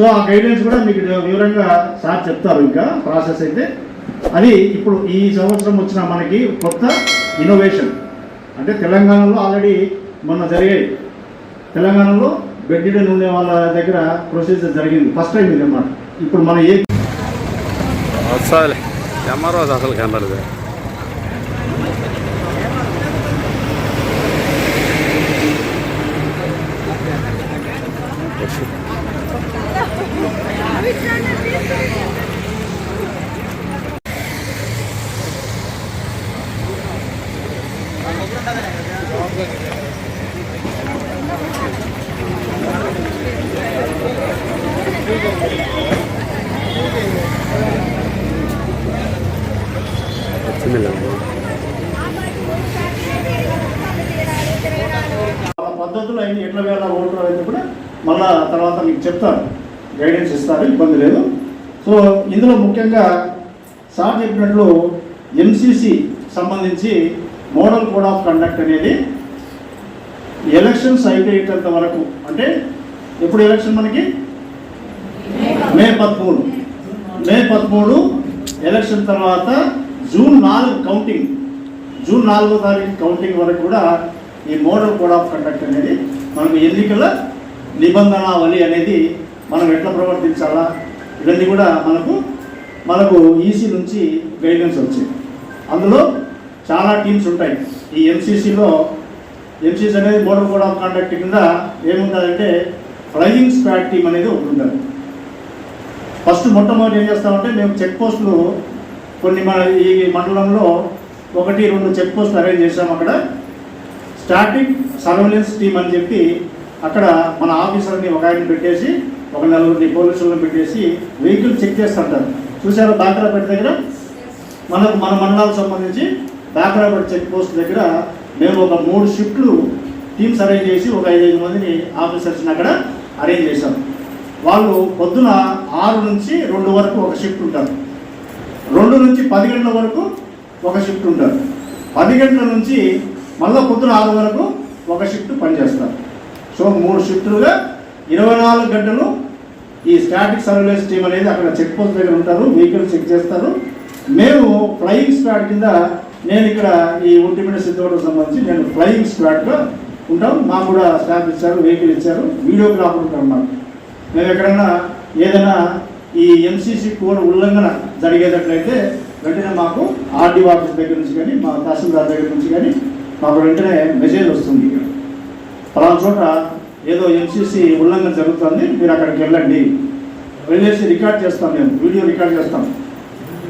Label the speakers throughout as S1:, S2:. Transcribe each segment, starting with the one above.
S1: So ఆ guidance కూడా మీకు వివరంగా సార్ చెప్తారు. ఇంకా ప్రాసెస్ అయితే అది ఇప్పుడు ఈ సంవత్సరం వచ్చిన మనకి కొత్త ఇన్నోవేషన్ అంటే తెలంగాణలో ఆల్రెడీ మొన్న జరిగాయి. తెలంగాణలో బెడ్డెడ్ ఉండే వాళ్ళ దగ్గర ప్రొసీజర్ జరిగింది, ఫస్ట్ టైం ఇది అన్నమాట. ఇప్పుడు మన ఏ
S2: అసలు కనబడదు. పద్ధతులు అయిన ఎట్ల వేళ ఓటర్ అయితే కూడా మళ్ళా తర్వాత మీకు చెప్తారు, గైడెన్స్ ఇస్తారు, ఇబ్బంది లేదు. సో ఇందులో ముఖ్యంగా సార్ చెప్పినట్లు ఎంసీసీ సంబంధించి మోడల్ కోడ్ ఆఫ్ కండక్ట్ అనేది ఎలక్షన్స్ అయిపోయేటంత వరకు, అంటే ఎప్పుడు ఎలక్షన్ మనకి మే 13 ఎలక్షన్ తర్వాత జూన్ 4 కౌంటింగ్, జూన్ 4వ తారీఖు కౌంటింగ్ వరకు కూడా ఈ మోడల్ కోడ్ ఆఫ్ కండక్ట్ అనేది మనకు ఎన్నికల నిబంధనావళి అనేది మనం ఎట్లా ప్రవర్తించాలా ఇవన్నీ కూడా మనకు ఈసీ నుంచి గైడెన్స్ వచ్చింది. అందులో చాలా టీమ్స్ ఉంటాయి. ఈ ఎంసీసీ అనేది మోడల్ కోడ్ ఆఫ్ కండక్ట్ కింద ఏముంటుందంటే ఫ్లయింగ్ స్క్వాడ్ టీమ్ అనేది ఒకటి ఉంటుంది. ఫస్ట్ మొట్టమొదటి ఏం చేస్తామంటే మేము చెక్ పోస్టులు కొన్ని మన ఈ మండలంలో 1-2 చెక్ పోస్టులు అరేంజ్ చేసాం. అక్కడ స్టాటిక్ సర్వేలెన్స్ టీమ్ అని చెప్పి అక్కడ మన ఆఫీసర్ని ఒక ఆయన పెట్టేసి ఒక 4 పోలీసులను పెట్టేసి వెహికల్ చెక్ చేస్తుంటారు. చూసారు బాక్రాపేట దగ్గర మన మండలాలకు సంబంధించి బాక్రాపేట చెక్ పోస్ట్ దగ్గర మేము ఒక 3 షిఫ్ట్లు టీమ్స్ అరేంజ్ చేసి ఒక 5 మందిని ఆఫీసర్స్ని అక్కడ అరేంజ్ చేశాం. వాళ్ళు పొద్దున 6 నుంచి 2 వరకు ఒక షిఫ్ట్ ఉంటారు, 2 నుంచి 10 గంటల వరకు ఒక షిఫ్ట్ ఉంటారు, 10 గంటల నుంచి మళ్ళీ పొద్దున 6 వరకు ఒక షిఫ్ట్ పనిచేస్తారు. సో 3 షిఫ్టులుగా 24 గంటలు ఈ స్టాటిక్ సర్వేలెన్స్ టీమ్ అనేది అక్కడ చెక్ పోస్ట్ దగ్గర ఉంటారు, వెహికల్ చెక్ చేస్తారు. మేము ఫ్లయింగ్ స్క్వాడ్ కింద, నేను ఇక్కడ ఈ ఒంటిమిట సిద్ధోటకు సంబంధించి నేను ఫ్లయింగ్ స్క్వాడ్గా ఉంటాం. మాకు కూడా స్టాఫ్ ఇచ్చారు, వెహికల్ ఇచ్చారు, వీడియోగ్రాఫర్ ఉంటారు. మేము ఎక్కడన్నా ఏదైనా ఈ ఎంసీసీ కోడ్ ఉల్లంఘన జరిగేటట్లయితే వెంటనే మాకు ఆర్డీఓ ఆఫీస్ దగ్గర నుంచి కానీ మా తహసీల్దార్ దగ్గర నుంచి కానీ మాకు వెంటనే మెసేజ్ వస్తుంది, పలానా చోట ఏదో ఎంసీసీ ఉల్లంఘన జరుగుతుంది, మీరు అక్కడికి వెళ్ళేసి రికార్డ్ చేస్తాం. మేము వీడియో రికార్డ్ చేస్తాం.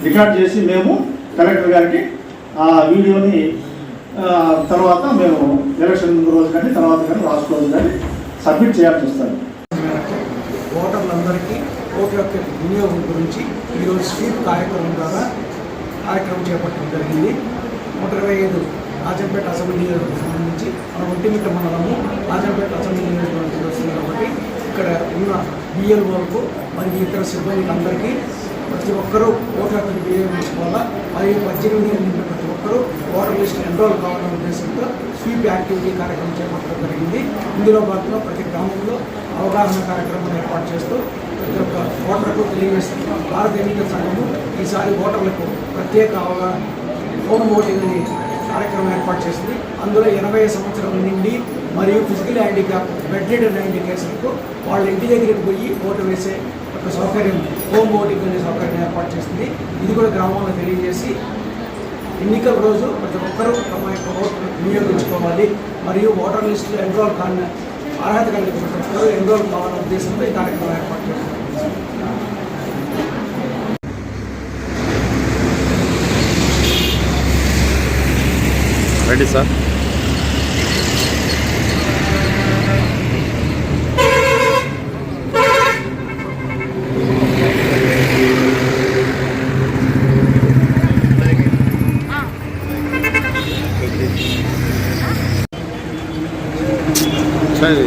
S2: రికార్డ్ చేసి మేము కలెక్టర్ గారికి ఆ వీడియోని తర్వాత మేము ఎలక్షన్ ముందు రోజు కానీ తర్వాత కానీ లాస్ట్ రోజు కానీ సబ్మిట్ చేయాల్సి వస్తుంది.
S3: ఓటర్లందరికీ ఓటు యొక్క వినియోగం గురించి ఈరోజు స్వీప్ కార్యక్రమం ద్వారా కార్యక్రమం చేపట్టడం జరిగింది. 125 రాజంపేట అసెంబ్లీ నియోజకవర్గం సంబంధించి మన ఒంటిమిట్ట మండలము రాజంపేట అసెంబ్లీ నియోజకవర్గం వస్తుంది కాబట్టి ఇక్కడ ఉన్న బిఎల్ఓలకు మరియు ఇతర సిబ్బందికి అందరికీ ప్రతి ఒక్కరూ ఓటు హక్కును వినియోగించుకోవాలా, మరియు 18 ఏళ్ళ నిండిన ప్రతి ఒక్కరూ ఓటర్ లిస్ట్ ఎన్రోల్ కావాలనే ఉద్దేశంతో స్వీప్ యాక్టివిటీ కార్యక్రమం చేపట్టడం జరిగింది. ఇందులో భాగంగా ప్రతి గ్రామంలో అవగాహన కార్యక్రమాన్ని ఏర్పాటు చేస్తూ ప్రతి ఒక్క ఓటర్కు తెలియజేస్తుంది. భారత ఎన్నికల సంఘము ఈసారి ఓటర్లకు ప్రత్యేక అవగాహన హోమ్ ఓటింగ్ అనే కార్యక్రమం ఏర్పాటు చేసింది. అందులో 80 సంవత్సరాల నుండి మరియు ఫిజికల్ హ్యాండిక్యాప్ బెడ్డెడ్ కేసులకు వాళ్ళ ఇంటి దగ్గరికి పోయి ఓటు వేసే ఒక సౌకర్యం హోమ్ ఓటింగ్ అనే సౌకర్యం ఏర్పాటు చేస్తుంది. ఇది కూడా గ్రామంలో తెలియజేసి ఎన్నికల రోజు ప్రతి ఒక్కరూ తమ యొక్క ఓటును వినియోగించుకోవాలి మరియు ఓటర్ లిస్టులో ఎన్రోల్ కాని అర్హత కలిగిన ప్రతి ఒక్కరూ ఎన్రోల్ కావాలనే ఉద్దేశంతో ఈ కార్యక్రమం ఏర్పాటు చేస్తుంది.
S2: Ready sir. సరే